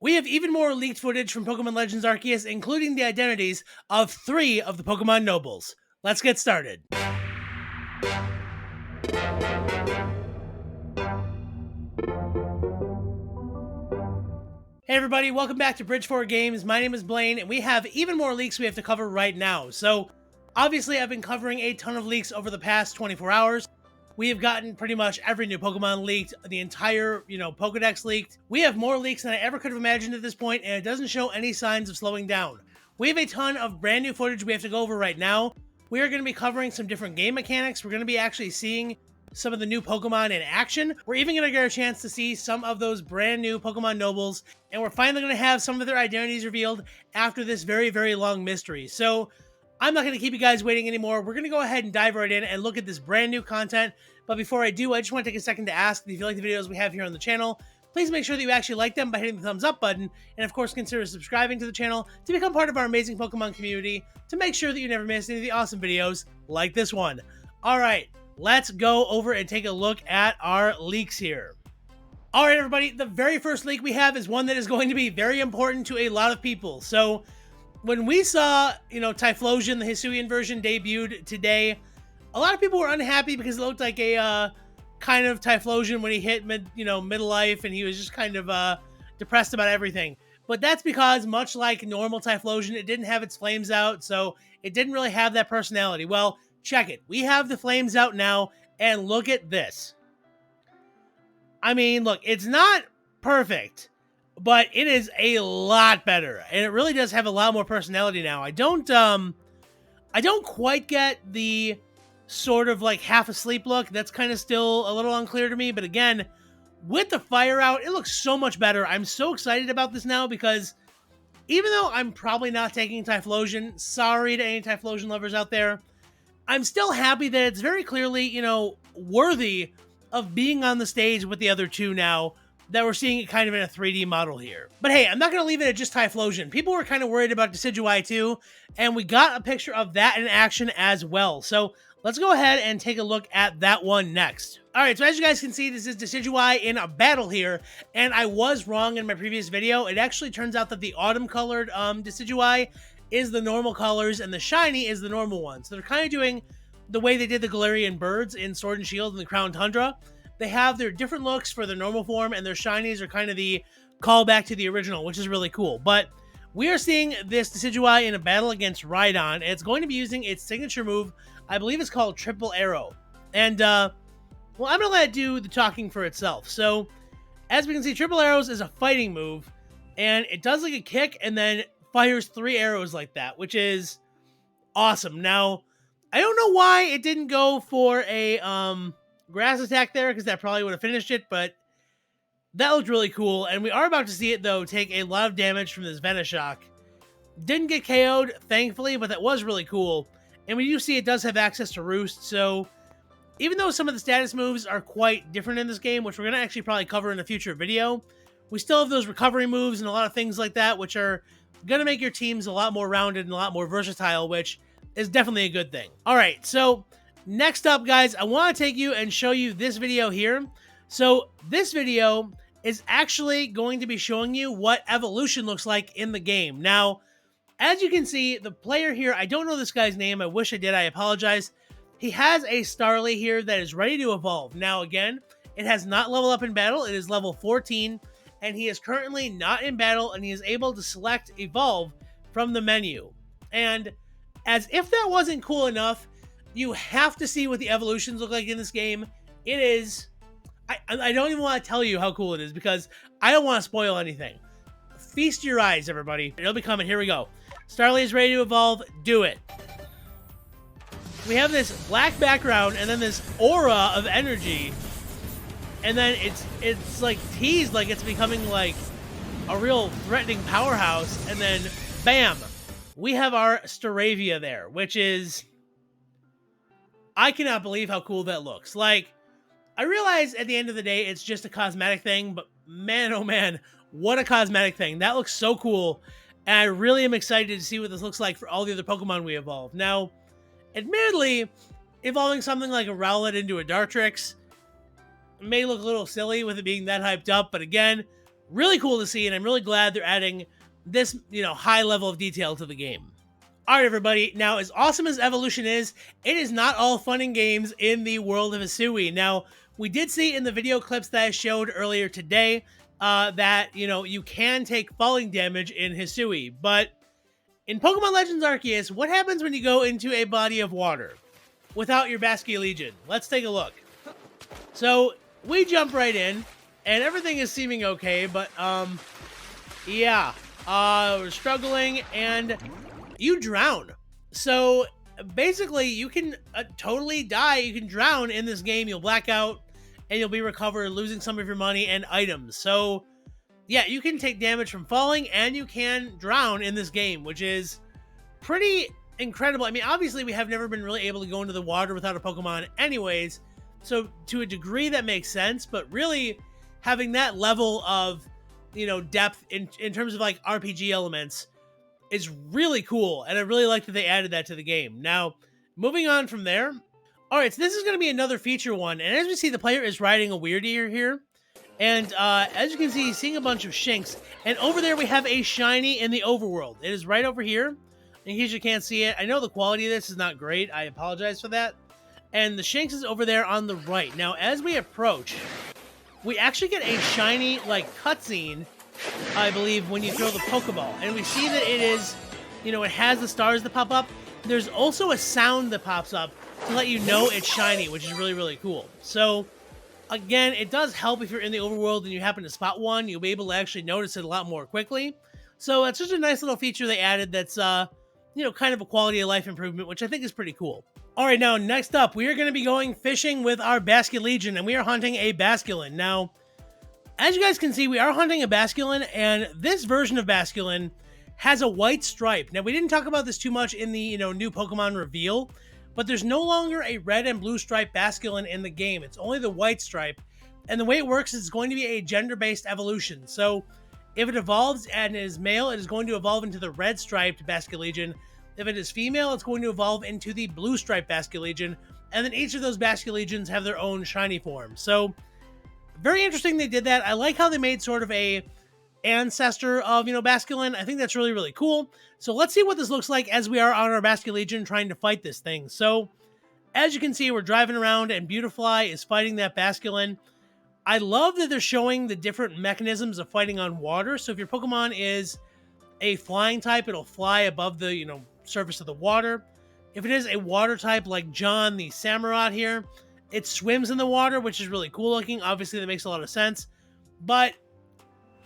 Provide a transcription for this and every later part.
We have even more leaked footage from Pokemon Legends Arceus, including the identities of 3 of the Pokemon Nobles. Let's get started. Hey everybody, welcome back to Bridge4 Games. My name is Blaine, and we have even more leaks we have to cover right now. So, obviously I've been covering a ton of leaks over the past 24 hours. We have gotten pretty much every new Pokemon leaked, the entire, Pokedex leaked. We have more leaks than I ever could have imagined at this point, and it doesn't show any signs of slowing down. We have a ton of brand new footage we have to go over right now. We are going to be covering some different game mechanics. We're going to be actually seeing some of the new Pokemon in action. We're even going to get a chance to see some of those brand new Pokemon Nobles, and we're finally going to have some of their identities revealed after this very, very long mystery. So I'm not going to keep you guys waiting anymore. We're going to go ahead and dive right in and look at this brand new content. But before I do, I just want to take a second to ask if you like the videos we have here on the channel, please make sure that you actually like them by hitting the thumbs up button, and of course consider subscribing to the channel to become part of our amazing Pokemon community to make sure that you never miss any of the awesome videos like this one. Alright, let's go over and take a look at our leaks here. Alright everybody, the very first leak we have is one that is going to be very important to a lot of people. So, when we saw, Typhlosion, the Hisuian version, debuted today, a lot of people were unhappy because it looked like a kind of Typhlosion when he hit middle life, and he was just kind of depressed about everything. But that's because, much like normal Typhlosion, it didn't have its flames out, so it didn't really have that personality. Well, check it. We have the flames out now, and look at this. I mean, look, it's not perfect, but it is a lot better, and it really does have a lot more personality now. I don't quite get the sort of like half asleep look. That's kind of still a little unclear to me, but again, with the fire out, it looks so much better. I'm so excited about this now because even though I'm probably not taking Typhlosion, sorry to any Typhlosion lovers out there, I'm still happy that it's very clearly, worthy of being on the stage with the other two now, that we're seeing it kind of in a 3D model here. But hey, I'm not going to leave it at just Typhlosion. People were kind of worried about Decadueye too, and we got a picture of that in action as well. So let's go ahead and take a look at that one next. Alright, so as you guys can see, this is Decadueye in a battle here, and I was wrong in my previous video. It actually turns out that the autumn-colored Decadueye is the normal colors, and the shiny is the normal one. So they're kind of doing the way they did the Galarian birds in Sword and Shield and the Crown Tundra. They have their different looks for their normal form, and their shinies are kind of the callback to the original, which is really cool. But we are seeing this Decadueye in a battle against Rhydon, and it's going to be using its signature move. I believe it's called Triple Arrow. And, well, I'm going to let it do the talking for itself. So, as we can see, Triple Arrows is a fighting move, and it does like a kick and then fires 3 arrows like that, which is awesome. Now, I don't know why it didn't go for a grass attack there, because that probably would have finished it, but that looked really cool. And we are about to see it, though, take a lot of damage from this Venoshock. Didn't get KO'd, thankfully, but that was really cool. And we do see it does have access to Roost, so even though some of the status moves are quite different in this game, which we're going to actually probably cover in a future video, we still have those recovery moves and a lot of things like that, which are going to make your teams a lot more rounded and a lot more versatile, which is definitely a good thing. Alright, so next up, guys, I want to take you and show you this video here. So this video is actually going to be showing you what evolution looks like in the game. Now, as you can see, the player here, I don't know this guy's name. I wish I did. I apologize. He has a Starly here that is ready to evolve. Now, again, it has not leveled up in battle. It is level 14, and he is currently not in battle, and he is able to select Evolve from the menu. And as if that wasn't cool enough, you have to see what the evolutions look like in this game. It is... I don't even want to tell you how cool it is, because I don't want to spoil anything. Feast your eyes, everybody. It'll be coming. Here we go. Starly is ready to evolve. Do it. We have this black background and then this aura of energy. And then it's like teased like it's becoming like a real threatening powerhouse. And then, bam, we have our Staravia there, which is... I cannot believe how cool that looks. Like, I realize at the end of the day, it's just a cosmetic thing, but man, oh man, what a cosmetic thing. That looks so cool. And I really am excited to see what this looks like for all the other Pokemon we evolve. Now, admittedly, evolving something like a Rowlet into a Dartrix may look a little silly with it being that hyped up, but again, Really cool to see, and I'm really glad they're adding this, high level of detail to the game. All right, everybody. Now, as awesome as evolution is, it is not all fun and games in the world of Hisui. Now, we did see in the video clips that I showed earlier today that, you can take falling damage in Hisui, but in Pokemon Legends Arceus, what happens when you go into a body of water without your Basculegion? Let's take a look. So, we jump right in, and everything is seeming okay, but, yeah. We're struggling, and you drown. So, basically, you can totally die. You can drown in this game. You'll black out, and you'll be recovered, losing some of your money and items. So, yeah, you can take damage from falling, and you can drown in this game, which is pretty incredible. I mean, obviously, we have never been really able to go into the water without a Pokemon anyways, so to a degree that makes sense, but really having that level of, depth in terms of like RPG elements is really cool, and I really like that they added that to the game. Now, moving on from there, all right, so this is going to be another feature one, and as we see, the player is riding a Weirdeer here, and as you can see, he's seeing a bunch of Shinx, and over there we have a shiny in the overworld. It is right over here. In case you can't see it, I know the quality of this is not great. I apologize for that. And the Shinx is over there on the right. Now, as we approach, we actually get a shiny, like, cutscene, I believe, when you throw the Pokeball. And we see that it is, it has the stars that pop up. There's also a sound that pops up to let you know it's shiny, which is really, really cool. So, again, it does help if you're in the overworld and you happen to spot one. You'll be able to actually notice it a lot more quickly. So, it's just a nice little feature they added that's, kind of a quality of life improvement, which I think is pretty cool. All right, now, next up, we are going to be going fishing with our Basculegion, and we are hunting a Basculin. Now, as you guys can see, we are hunting a Basculin, and this version of Basculin has a white stripe. Now, we didn't talk about this too much in the, new Pokemon reveal, but there's no longer a red and blue stripe Basculin in the game. It's only the white stripe, and the way it works is it's going to be a gender-based evolution. So, if it evolves and is male, it is going to evolve into the red-striped Basculegion. If it is female, it's going to evolve into the blue-striped Basculegion, and then each of those Basculegions have their own shiny form. So, very interesting they did that. I like how they made sort of a ancestor of, Basculin. I think that's really, really cool. So, let's see what this looks like as we are on our Basculegion trying to fight this thing. So, as you can see, we're driving around, and Beautifly is fighting that Basculin. I love that they're showing the different mechanisms of fighting on water. So, if your Pokemon is a flying type, it'll fly above the, surface of the water. If it is a water type like John the Samurott here, it swims in the water, which is really cool looking. Obviously, that makes a lot of sense. But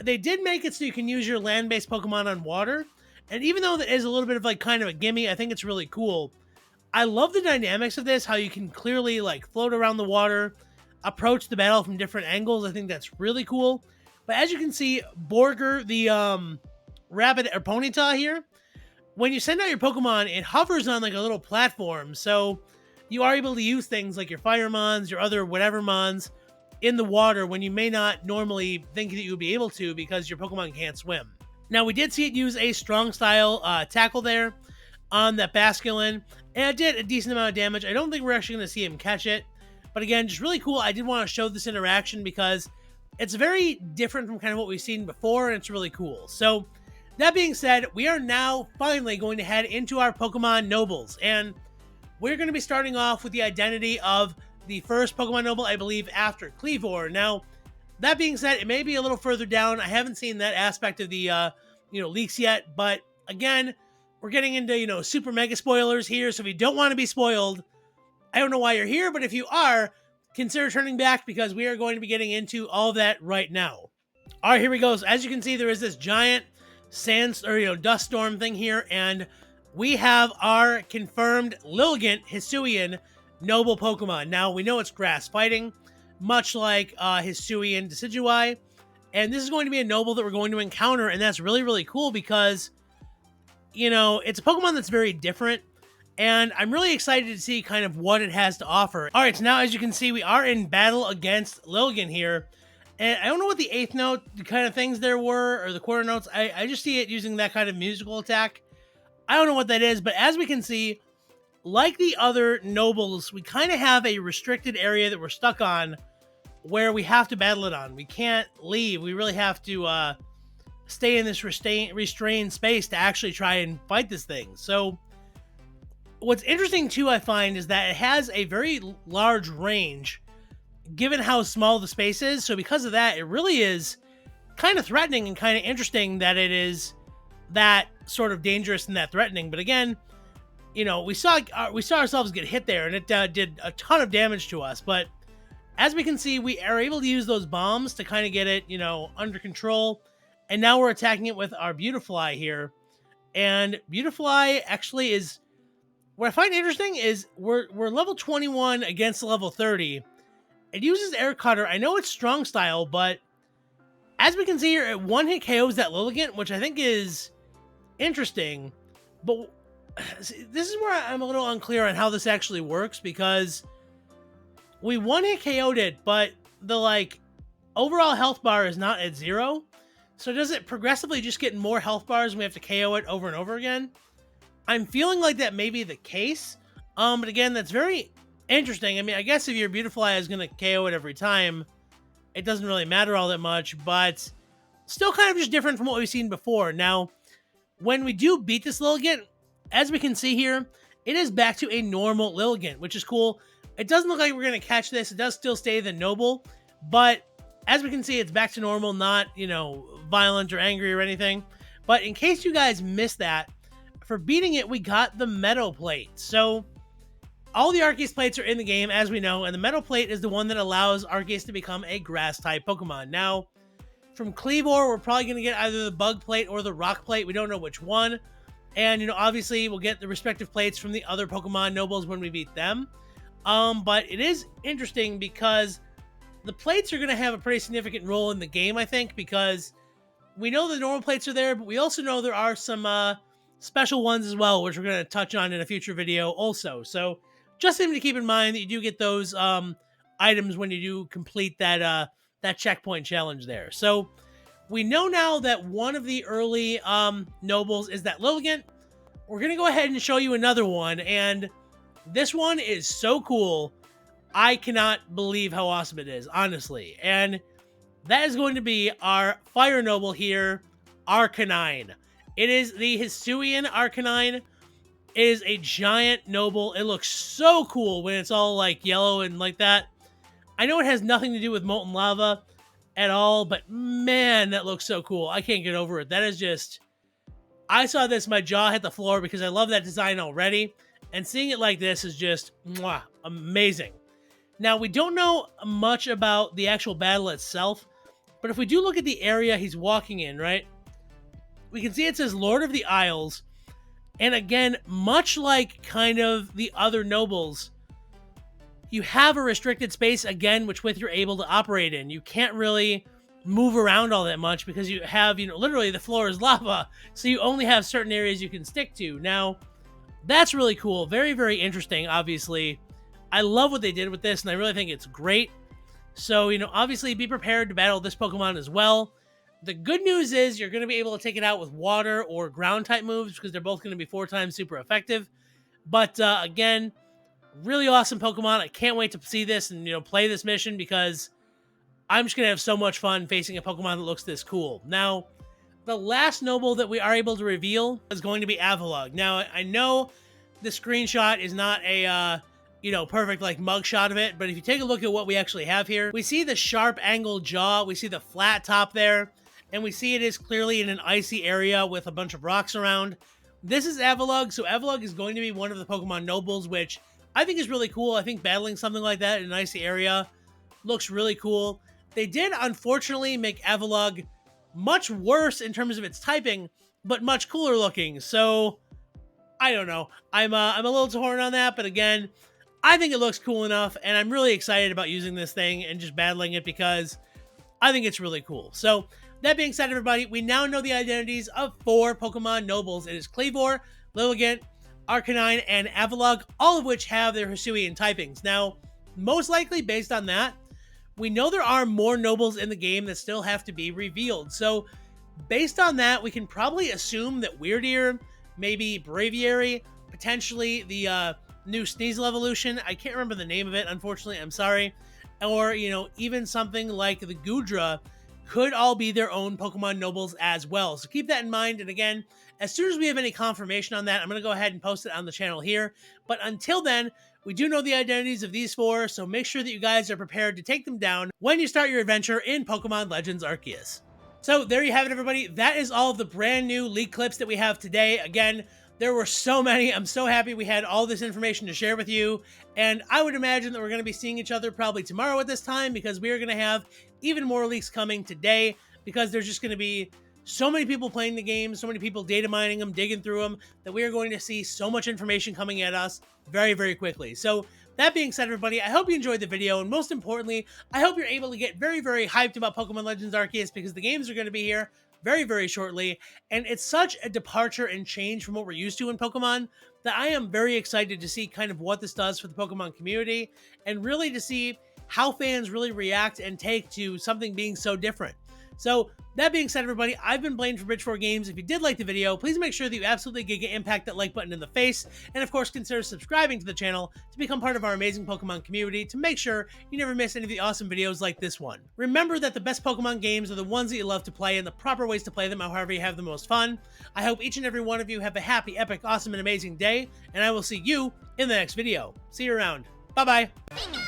they did make it so you can use your land-based Pokemon on water. And even though that is a little bit of like kind of a gimme, I think it's really cool. I love the dynamics of this, how you can clearly like float around the water, approach the battle from different angles. I think that's really cool. But as you can see, Borger, the rabbit or Ponyta here, when you send out your Pokemon, it hovers on like a little platform, so you are able to use things like your Fire Mons, your other whatever Mons in the water when you may not normally think that you would be able to because your Pokemon can't swim. Now, we did see it use a strong style tackle there on that Basculin, and it did a decent amount of damage. I don't think we're actually going to see him catch it, but again, just really cool. I did want to show this interaction because it's very different from kind of what we've seen before, and it's really cool. So, that being said, we are now finally going to head into our Pokemon Nobles, and we're going to be starting off with the identity of the first Pokemon Noble, I believe, after Cleavor. Now, that being said, it may be a little further down. I haven't seen that aspect of the, leaks yet, but again, we're getting into, super mega spoilers here, so if you don't want to be spoiled, I don't know why you're here, but if you are, consider turning back because we are going to be getting into all of that right now. All right, here we go. So as you can see, there is this giant dust storm thing here, and we have our confirmed Lilligant Hisuian noble Pokemon. Now, we know it's grass fighting, much like Hisuian Decadueye, and this is going to be a noble that we're going to encounter, and that's really, really cool because, it's a Pokemon that's very different, and I'm really excited to see kind of what it has to offer. All right, so now, as you can see, we are in battle against Lilligant here. And I don't know what the eighth note kind of things there were, or the quarter notes. I just see it using that kind of musical attack. I don't know what that is, but as we can see, like the other nobles, we kind of have a restricted area that we're stuck on where we have to battle it on. We can't leave. We really have to stay in this restrained space to actually try and fight this thing. So what's interesting too, I find, is that it has a very large range given how small the space is. So because of that, it really is kind of threatening and kind of interesting that it is that sort of dangerous and that threatening. But again, you know, we saw ourselves get hit there, and it did a ton of damage to us. But as we can see, we are able to use those bombs to kind of get it, you know, under control. And now we're attacking it with our Beautifly here. And Beautifly actually is, what I find interesting is we're level 21 against level 30. It uses Air Cutter. I know it's strong style, but as we can see here, it one-hit KOs that Lilligant, which I think is interesting. But this is where I'm a little unclear on how this actually works, because we one-hit KO'd it, but the, like, overall health bar is not at 0. So does it progressively just get more health bars and we have to KO it over and over again? I'm feeling like that may be the case. But again, that's very interesting. I mean, I guess if your Beautifly is going to KO it every time, it doesn't really matter all that much, but still kind of just different from what we've seen before. Now, when we do beat this Lilligant, as we can see here, it is back to a normal Lilligant, which is cool. It doesn't look like we're going to catch this. It does still stay the noble, but as we can see, it's back to normal, not, you know, violent or angry or anything. But in case you guys missed that, for beating it, we got the Meadow Plate. So all the Arceus plates are in the game, as we know, and the Meadow Plate is the one that allows Arceus to become a Grass-type Pokemon. Now, from Kleavor, we're probably going to get either the Bug Plate or the Rock Plate. We don't know which one. And, you know, obviously, we'll get the respective plates from the other Pokemon Nobles when we beat them. But it is interesting because the plates are going to have a pretty significant role in the game, I think, because we know the normal plates are there, but we also know there are some special ones as well, which we're going to touch on in a future video also. So just something to keep in mind that you do get those items when you do complete that that checkpoint challenge there. So we know now that one of the early nobles is that Lilligant. We're going to go ahead and show you another one, and this one is so cool. I cannot believe how awesome it is, honestly. And that is going to be our Fire Noble here, Arcanine. It is the Hisuian Arcanine. It is a giant noble. It looks so cool when it's all like yellow and like that. I know it has nothing to do with molten lava at all, but man, that looks so cool. I can't get over it. That is just, I saw this, my jaw hit the floor because I love that design already. And seeing it like this is just amazing. Now, we don't know much about the actual battle itself, but if we do look at the area he's walking in, right, we can see it says Lord of the Isles. And again, much like kind of the other nobles, you have a restricted space, again, which with you're able to operate in. You can't really move around all that much because you have, you know, literally the floor is lava. So you only have certain areas you can stick to. Now, that's really cool. Very, very interesting, obviously. I love what they did with this, and I really think it's great. So, you know, obviously be prepared to battle this Pokemon as well. The good news is you're going to be able to take it out with water or ground type moves because they're both going to be 4 times super effective. But again, really awesome Pokemon. I can't wait to see this and, you know, play this mission because I'm just going to have so much fun facing a Pokemon that looks this cool. Now, the last Noble that we are able to reveal is going to be Avalog. Now, I know the screenshot is not a, you know, perfect like mugshot of it, but if you take a look at what we actually have here, we see the sharp angled jaw, we see the flat top there, and we see it is clearly in an icy area with a bunch of rocks around. This is Avalog, so Avalog is going to be one of the Pokemon Nobles, which I think is really cool. I think battling something like that in an icy area looks really cool. They did, unfortunately, make Avalog much worse in terms of its typing, but much cooler looking, so I don't know. I'm a little torn on that, but again, I think it looks cool enough, and I'm really excited about using this thing and just battling it because I think it's really cool. So, that being said, everybody, we now know the identities of 4 Pokemon Nobles. It is Kleavor, Lilligant, Arcanine, and Avalog, all of which have their Hisuian typings. Now, most likely, based on that, we know there are more Nobles in the game that still have to be revealed. So, based on that, we can probably assume that Weirdeer, maybe Braviary, potentially the new Sneasel evolution. I can't remember the name of it, unfortunately. I'm sorry. or, even something like the Gudra could all be their own Pokemon Nobles as well. So keep that in mind. And again, as soon as we have any confirmation on that, I'm going to go ahead and post it on the channel here. But until then, we do know the identities of these 4, so make sure that you guys are prepared to take them down when you start your adventure in Pokemon Legends Arceus. So there you have it, everybody. That is all of the brand new leak clips that we have today. Again, there were so many. I'm so happy we had all this information to share with you. And I would imagine that we're going to be seeing each other probably tomorrow at this time, because we are going to have even more leaks coming today, because there's just going to be so many people playing the game, so many people data mining them, digging through them, that we are going to see so much information coming at us very, very quickly. So that being said, everybody, I hope you enjoyed the video, and most importantly, I hope you're able to get very, very hyped about Pokemon Legends Arceus, because the games are going to be here very, very shortly, and it's such a departure and change from what we're used to in Pokemon that I am very excited to see kind of what this does for the Pokemon community, and really to see how fans really react and take to something being so different. So that being said, everybody, I've been Blaine from Bridge 4 Games. If you did like the video, please make sure that you absolutely impact that like button in the face, and of course consider subscribing to the channel to become part of our amazing Pokemon community to make sure you never miss any of the awesome videos like this one. Remember that the best Pokemon games are the ones that you love to play, and the proper ways to play them are however you have the most fun. I hope each and every one of you have a happy, epic, awesome, and amazing day, and I will see you in the next video. See you around. Bye-bye.